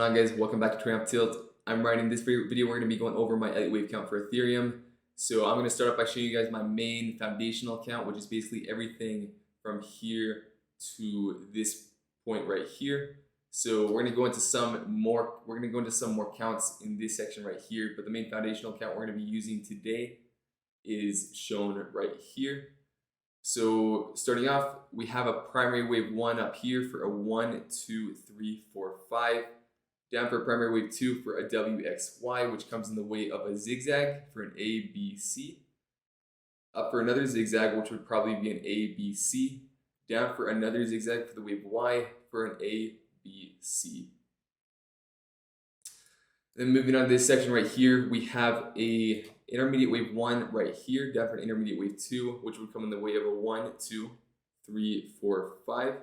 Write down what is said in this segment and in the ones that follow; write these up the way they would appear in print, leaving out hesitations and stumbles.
going on, guys? Welcome back to Tradingofftilt. I'm writing this video. We're going to be going over my Elliott wave count for Ethereum. So I'm going to start off by showing you guys my main foundational count, which is basically everything from here to this point right here. So we're going to go into some more. We're going to go into some more counts in this section right here. But the main foundational count we're going to be using today is shown right here. So starting off, we have a primary wave 1 up here for a 1, 2, 3, 4, 5. Down for a primary wave 2 for a WXY, which comes in the way of a zigzag for an ABC. Up for another zigzag, which would probably be an ABC. Down for another zigzag for the wave Y for an ABC. Then moving on to this section right here, we have a intermediate wave 1 right here, down for an intermediate wave 2, which would come in the way of a 1, 2, 3, 4, 5.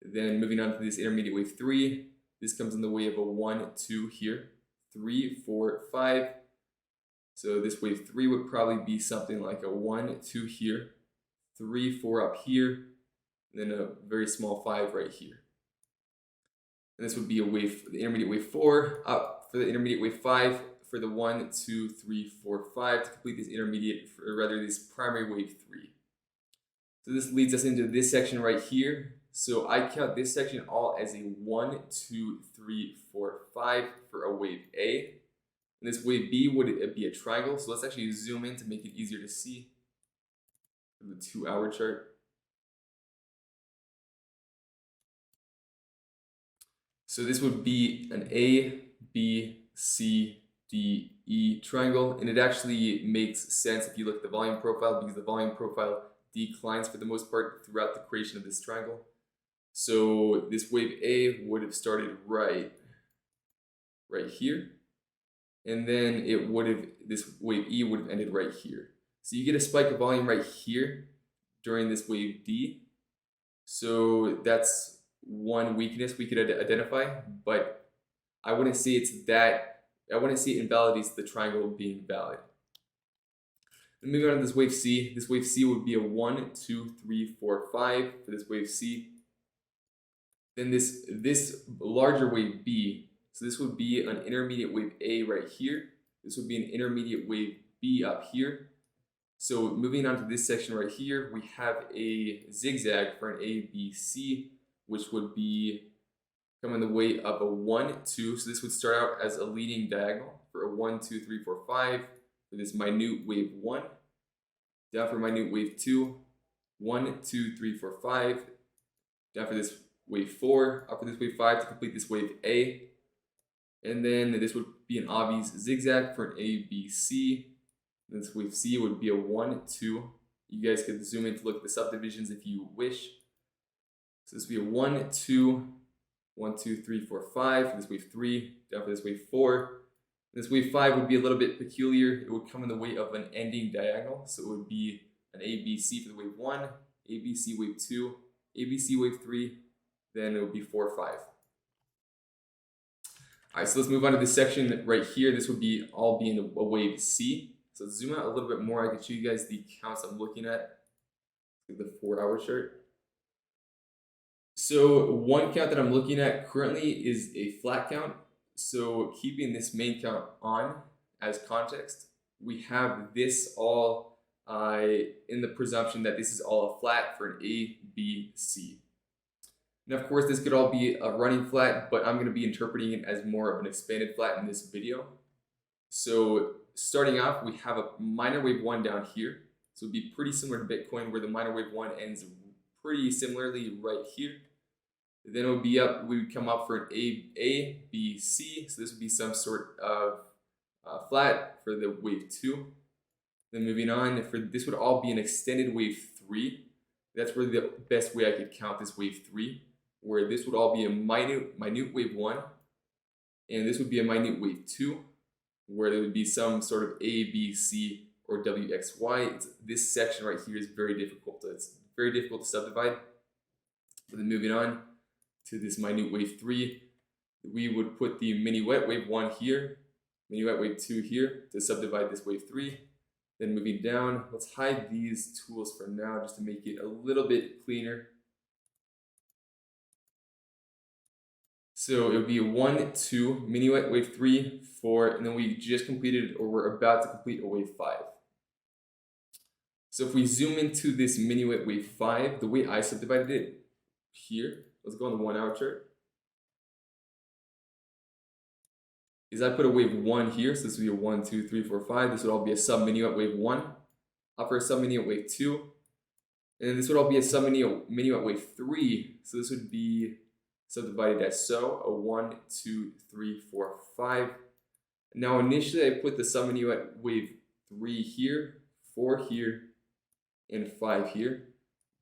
Then moving on to this intermediate wave 3, this comes in the way of a 1, 2 here, 3, 4, 5. So this wave 3 would probably be something like a 1, 2 here, 3, 4 up here, and then a very small 5 right here. And this would be a wave, the intermediate wave 4, up for the intermediate wave 5, for the 1, 2, 3, 4, 5 to complete this intermediate, or rather this primary wave 3. So this leads us into this section right here. So I count this section all as a 1, 2, 3, 4, 5 for a wave A. And this wave B would be a triangle. So let's actually zoom in to make it easier to see for the 2-hour chart. So this would be an A, B, C, D, E triangle, and it actually makes sense if you look at the volume profile, because the volume profile declines for the most part throughout the creation of this triangle. So this wave A would have started right here, and then it would have, this wave E would have ended right here. So you get a spike of volume right here during this wave D. So that's one weakness we could identify, but I wouldn't say it's that. I wouldn't say it invalidates the triangle being valid. Then moving on to this wave C. This wave C would be a 1, 2, 3, 4, 5 for this wave C. Then this larger wave B. So this would be an intermediate wave A right here. This would be an intermediate wave B up here. So moving on to this section right here, we have a zigzag for an ABC, which would be come in the way of a 1, 2. So this would start out as a leading diagonal for a 1, 2, 3, 4, 5 for this minute wave 1. Down for minute wave 2, 1, 2, 3, 4, 5. Down for this wave 4, up for this wave 5 to complete this wave A. And then this would be an obvious zigzag for an ABC. And this wave C would be a 1, 2. You guys could zoom in to look at the subdivisions if you wish. So this would be a 1, 2, 1, 2, 3, 4, 5 for this wave 3, down for this wave 4. This wave 5 would be a little bit peculiar. It would come in the way of an ending diagonal. So it would be an ABC for the wave 1, ABC wave 2, ABC wave 3, then it would be 4, 5. Alright, so let's move on to this section right here. This would be all being a wave C. So let's zoom out a little bit more. I can show you guys the counts I'm looking at. The 4-hour chart. So one count that I'm looking at currently is a flat count. So keeping this main count on as context, we have this all in the presumption that this is all a flat for an A, B, C. And of course, this could all be a running flat, but I'm going to be interpreting it as more of an expanded flat in this video. So starting off, we have a minor wave 1 down here. So it would be pretty similar to Bitcoin, where the minor wave 1 ends pretty similarly right here. Then it would be up, we would come up for an A, B, C. So this would be some sort of flat for the wave 2. Then moving on, this would all be an extended wave 3. That's really the best way I could count this wave 3, where this would all be a minute wave 1. And this would be a minute wave 2, where there would be some sort of A, B, C, or WXY. This section right here is very difficult. It's very difficult to subdivide. But then moving on to this minute wave 3, we would put the minuet wave 1 here, minuet wave 2 here to subdivide this wave 3. Then moving down, let's hide these tools for now just to make it a little bit cleaner. So it would be 1, 2, minuet, wave 3, 4, and then we just completed, or we're about to complete, a wave 5. So if we zoom into this minuet wave 5, the way I subdivided it here, let's go on the 1 hour chart, is I put a wave 1 here, so this would be a 1, 2, 3, 4, 5. This would all be a sub-minuet wave 1, upper sub-minuet wave 2, and then this would all be a sub-minuet wave 3, so this would be subdivided as so, a 1, 2, 3, 4, 5. Now initially I put the sub-minuet wave 3 here, 4 here, and 5 here.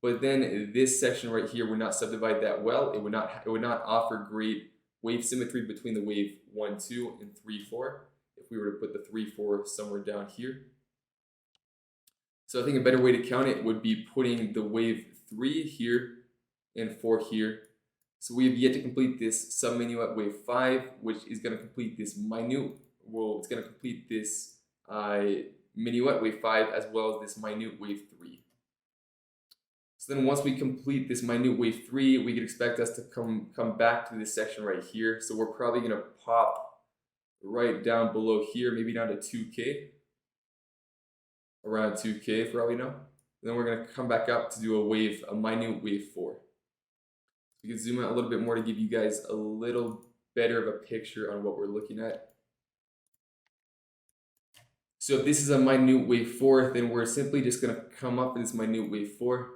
But then this section right here would not subdivide that well. It would not offer great wave symmetry between the wave 1, 2, and 3, 4 if we were to put the 3, 4 somewhere down here. So I think a better way to count it would be putting the wave 3 here and 4 here. So we have yet to complete this sub-minuet wave 5, which is going to complete this it's going to complete this minuet wave 5 as well as this minute wave 3. So then once we complete this minute wave 3, we could expect us to come back to this section right here. So we're probably going to pop right down below here, maybe down to 2K, around 2K for all we know. And then we're going to come back up to do a minute wave 4. We can zoom out a little bit more to give you guys a little better of a picture on what we're looking at. So if this is a minute wave 4, then we're simply just going to come up with this minute wave 4.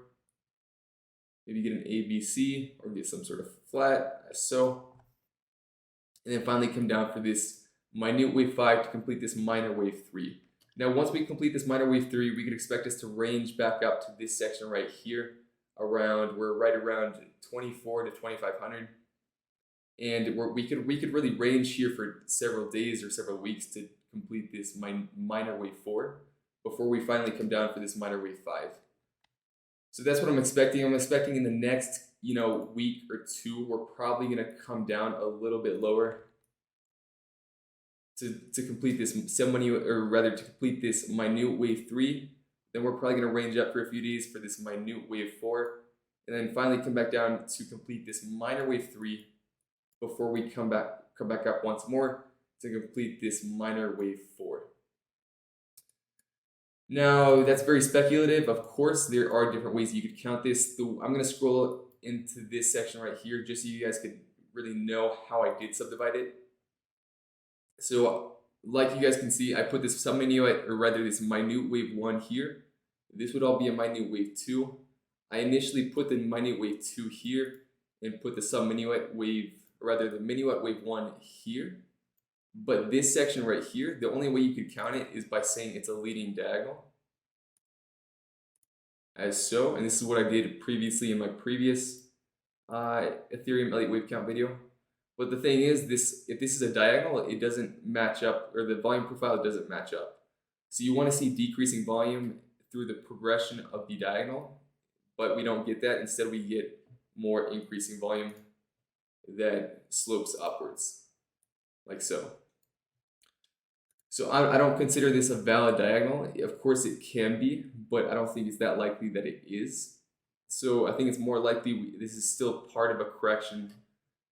Maybe get an ABC or get some sort of flat, as so. And then finally come down for this minute wave 5 to complete this minor wave 3. Now once we complete this minor wave 3, we can expect us to range back up to this section right here. We're right around 24 to 2500, and we could really range here for several days or several weeks to complete this minor wave 4 before we finally come down for this minor wave 5. So that's what I'm expecting. I'm expecting in the next week or two, we're probably going to come down a little bit lower to complete this to complete this minute wave 3. Then we're probably going to range up for a few days for this minute wave 4, and then finally come back down to complete this minor wave 3 before we come back up once more to complete this minor wave 4. Now that's very speculative. Of course, there are different ways you could count this. I'm going to scroll into this section right here just so you guys could really know how I did subdivide it. So like you guys can see, I put this sub-minuet, or rather this minute wave 1 here. This would all be a minute wave 2. I initially put the minute wave 2 here and put the sub-minuet wave, or rather the minuet wave 1 here. But this section right here, the only way you could count it is by saying it's a leading diagonal, as so. And this is what I did previously in my previous Ethereum Elliott wave count video. But the thing is, if this is a diagonal, it doesn't match up, or the volume profile doesn't match up. So you want to see decreasing volume through the progression of the diagonal, but we don't get that. Instead, we get more increasing volume that slopes upwards, like so. So I don't consider this a valid diagonal. Of course, it can be, but I don't think it's that likely that it is. So I think it's more likely this is still part of a correction.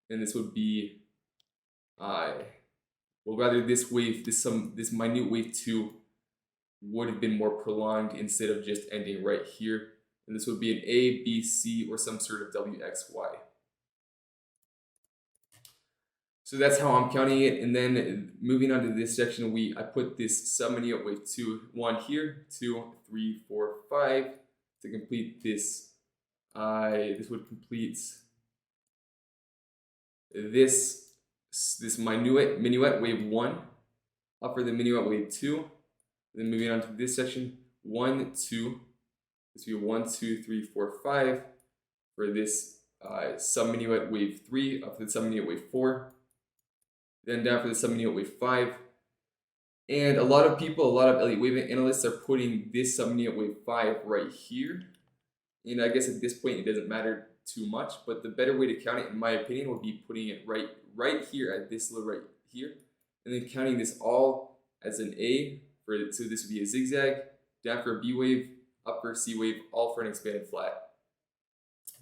And this would be, this minute wave 2 would have been more prolonged instead of just ending right here. And this would be an A, B, C, or some sort of W, X, Y. So that's how I'm counting it. And then moving on to this section, I put this sub-minuet wave 1 here, 2, 3, 4, 5 to complete this. This would complete this minuet wave 1, up for the minuet wave 2. Then moving on to this section, 1, 2. This would be 1, 2, 3, 4, 5 for this sub-minuet wave 3, up for the sub-minuet wave 4. Then down for the sub-minuet wave 5. And a lot of Elliott wave analysts are putting this sub-minuet wave 5 right here. And I guess at this point it doesn't matter too much, but the better way to count it, in my opinion, would be putting it right here at this little right here, and then counting this all as an A so this would be a zigzag, down for a B wave, up for a C wave, all for an expanded flat.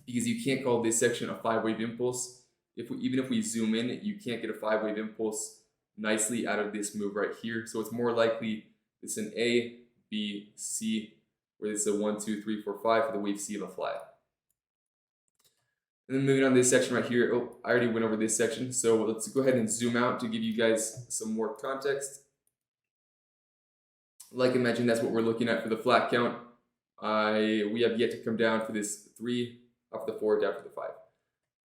Because you can't call this section a 5-wave impulse. even if we zoom in, you can't get a 5-wave impulse nicely out of this move right here. So it's more likely it's an A, B, C, where this is a 1, 2, 3, 4, 5 for the wave C of a flat. And then moving on to this section right here. Oh, I already went over this section. So let's go ahead and zoom out to give you guys some more context. Like I mentioned, that's what we're looking at for the flat count. We have yet to come down for this 3, up to the 4, down to the 5.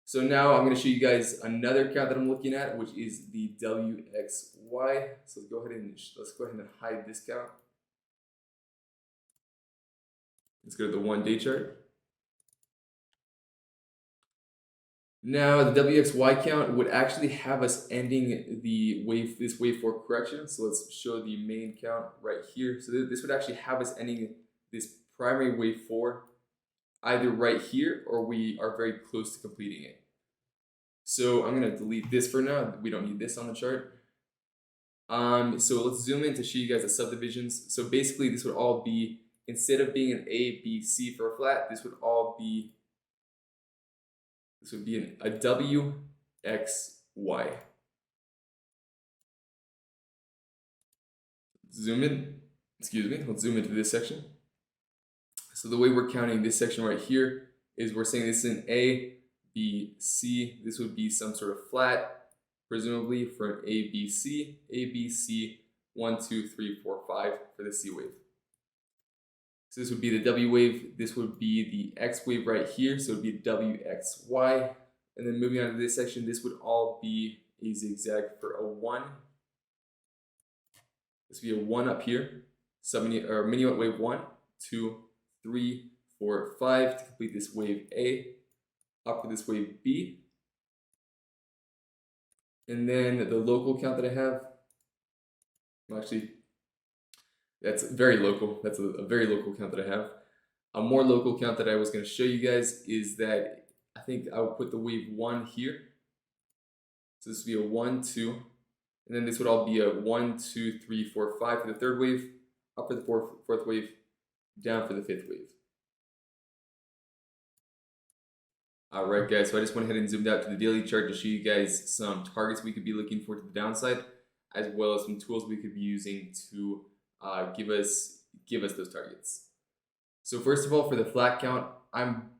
So now I'm going to show you guys another count that I'm looking at, which is the WXY. So let's go ahead and hide this count. Let's go to the 1-day chart. Now the WXY count would actually have us ending this wave 4 correction. So let's show the main count right here. So this would actually have us ending this primary wave 4 either right here, or we are very close to completing it. So I'm going to delete this for now. We don't need this on the chart. So let's zoom in to show you guys the subdivisions. So basically this would all be, instead of being an A, B, C for a flat, this would be a W, X, Y. Zoom in, let's zoom into this section. So the way we're counting this section right here is we're saying this is an A, B, C. This would be some sort of flat, presumably for an A, B, C, 1, 2, 3, 4, 5 for the C wave. So this would be the W wave, this would be the X wave right here, so it would be WXY. And then moving on to this section, this would all be a zigzag for a 1. This would be a 1 up here, mini wave 1, 2, 3, 4, 5 to complete this wave A, up to this wave B. And then the local count that I have, well, actually, that's very local. That's a very local count that I have. A more local count that I was going to show you guys is that I think I would put the wave 1 here. So this would be a 1, 2, and then this would all be a 1, 2, 3, 4, 5 for the third wave, up for the fourth wave, down for the fifth wave. Alright guys, so I just went ahead and zoomed out to the daily chart to show you guys some targets we could be looking for to the downside, as well as some tools we could be using to give us those targets. So first of all, for the flat count, I'm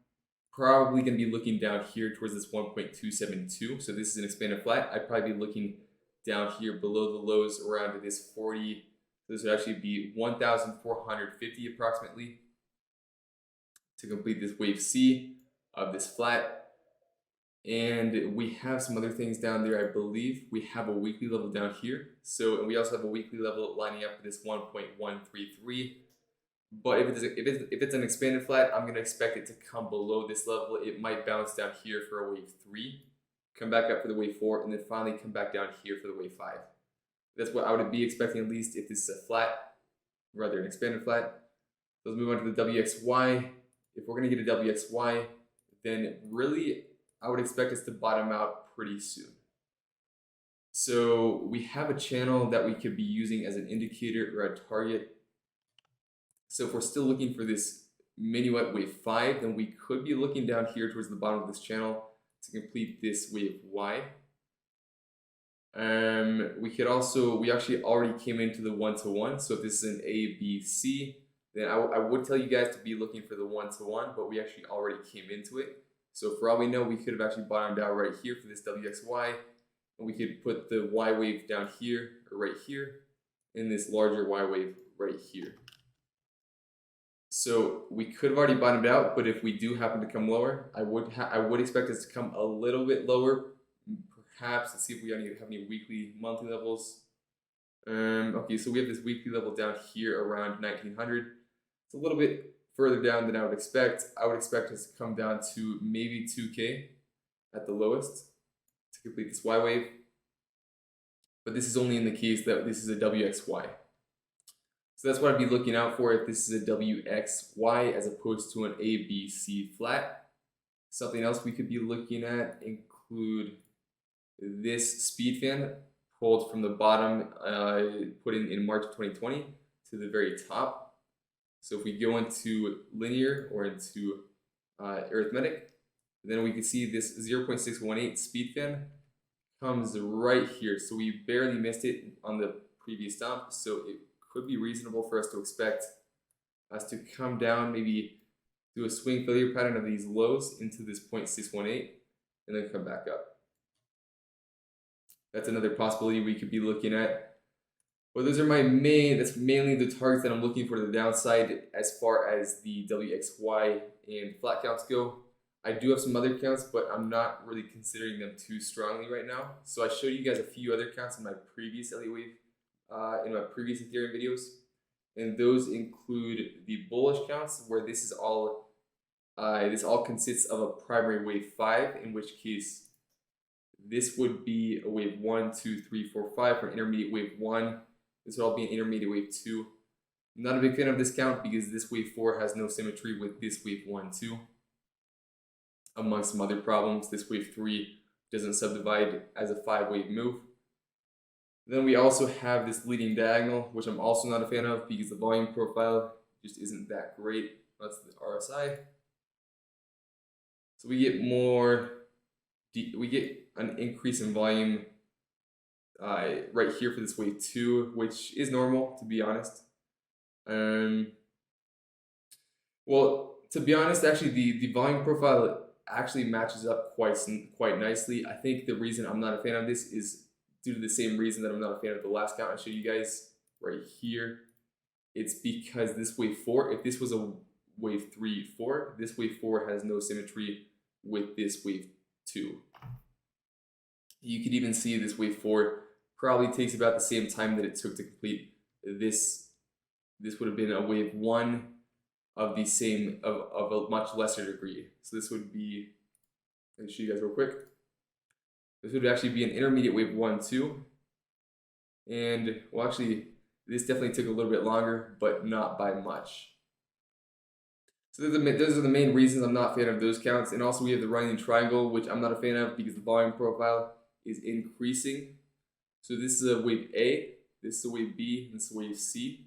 probably going to be looking down here towards this 1.272. So this is an expanded flat. I'd probably be looking down here below the lows around this 40. This would actually be 1,450 approximately to complete this wave C of this flat. And we have some other things down there. I believe we have a weekly level down here. So, and we also have a weekly level lining up for this 1.133. But if it's an expanded flat, I'm going to expect it to come below this level. It might bounce down here for a wave 3, come back up for the wave 4, and then finally come back down here for the wave 5. That's what I would be expecting, at least if this is a flat, rather an expanded flat. So let's move on to the WXY. If we're going to get a WXY, then really I would expect us to bottom out pretty soon. So we have a channel that we could be using as an indicator or a target. So if we're still looking for this minuet wave 5, then we could be looking down here towards the bottom of this channel to complete this wave Y. We actually already came into the 1-to-1. So if this is an A, B, C, then I would tell you guys to be looking for the 1-to-1, but we actually already came into it. So for all we know, we could have actually bottomed out right here for this WXY, and we could put the Y wave down here or right here, and this larger Y wave right here. So we could have already bottomed out, but if we do happen to come lower, I would expect us to come a little bit lower. Perhaps, let's see if we have any weekly, monthly levels. Okay, so we have this weekly level down here around 1900. It's a little bit further down than I would expect. I would expect us to come down to maybe 2K at the lowest to complete this Y wave. But this is only in the case that this is a WXY. So that's what I'd be looking out for if this is a WXY as opposed to an ABC flat. Something else we could be looking at include this speed fan pulled from the bottom, put in March of 2020 to the very top. So if we go into linear or into arithmetic, then we can see this 0.618 speed fan comes right here. So we barely missed it on the previous dump. So it could be reasonable for us to expect us to come down, maybe do a swing failure pattern of these lows into this 0.618 and then come back up. That's another possibility we could be looking at. But those are that's mainly the targets that I'm looking for the downside as far as the WXY and flat counts go. I do have some other counts, but I'm not really considering them too strongly right now. So I showed you guys a few other counts in my previous Elliott wave, in my previous Ethereum videos. And those include the bullish counts, where this all consists of a primary wave 5, in which case this would be a wave 1, 2, 3, 4, 5 for intermediate wave 1. This would all be an intermediate wave 2. I'm not a big fan of this count because this wave 4 has no symmetry with this wave 1, 2. Amongst some other problems, this wave 3 doesn't subdivide as a 5-wave move. Then we also have this leading diagonal, which I'm also not a fan of because the volume profile just isn't that great. That's the RSI. So we get an increase in volume right here for this wave 2, which is normal, to be honest. Well, to be honest, actually the volume profile actually matches up quite nicely. I think the reason I'm not a fan of this is due to the same reason that I'm not a fan of the last count I showed you guys right here. It's because this wave 4, if this was a wave 3, 4, this wave 4 has no symmetry with this wave 2. You could even see this wave 4 probably takes about the same time that it took to complete this. This would have been a wave 1 of the same, of a much lesser degree. So this would be, let me show you guys real quick. This would actually be an intermediate wave 1, 2. And, well, actually, this definitely took a little bit longer, but not by much. So those are the main reasons I'm not a fan of those counts. And also we have the running triangle, which I'm not a fan of because the volume profile is increasing. So this is a wave A, this is a wave B, and this is a wave C.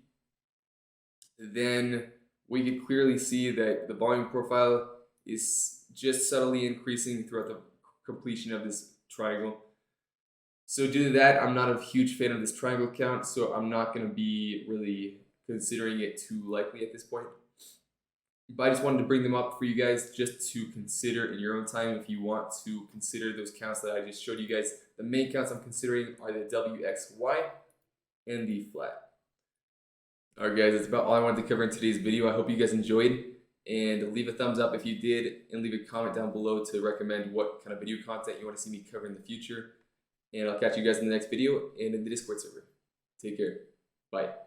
Then we can clearly see that the volume profile is just subtly increasing throughout the completion of this triangle. So due to that, I'm not a huge fan of this triangle count, so I'm not going to be really considering it too likely at this point. But I just wanted to bring them up for you guys just to consider in your own time if you want to consider those counts that I just showed you guys. The main counts I'm considering are the WXY and the flat. Alright guys, that's about all I wanted to cover in today's video. I hope you guys enjoyed, and leave a thumbs up if you did, and leave a comment down below to recommend what kind of video content you want to see me cover in the future. And I'll catch you guys in the next video and in the Discord server. Take care. Bye.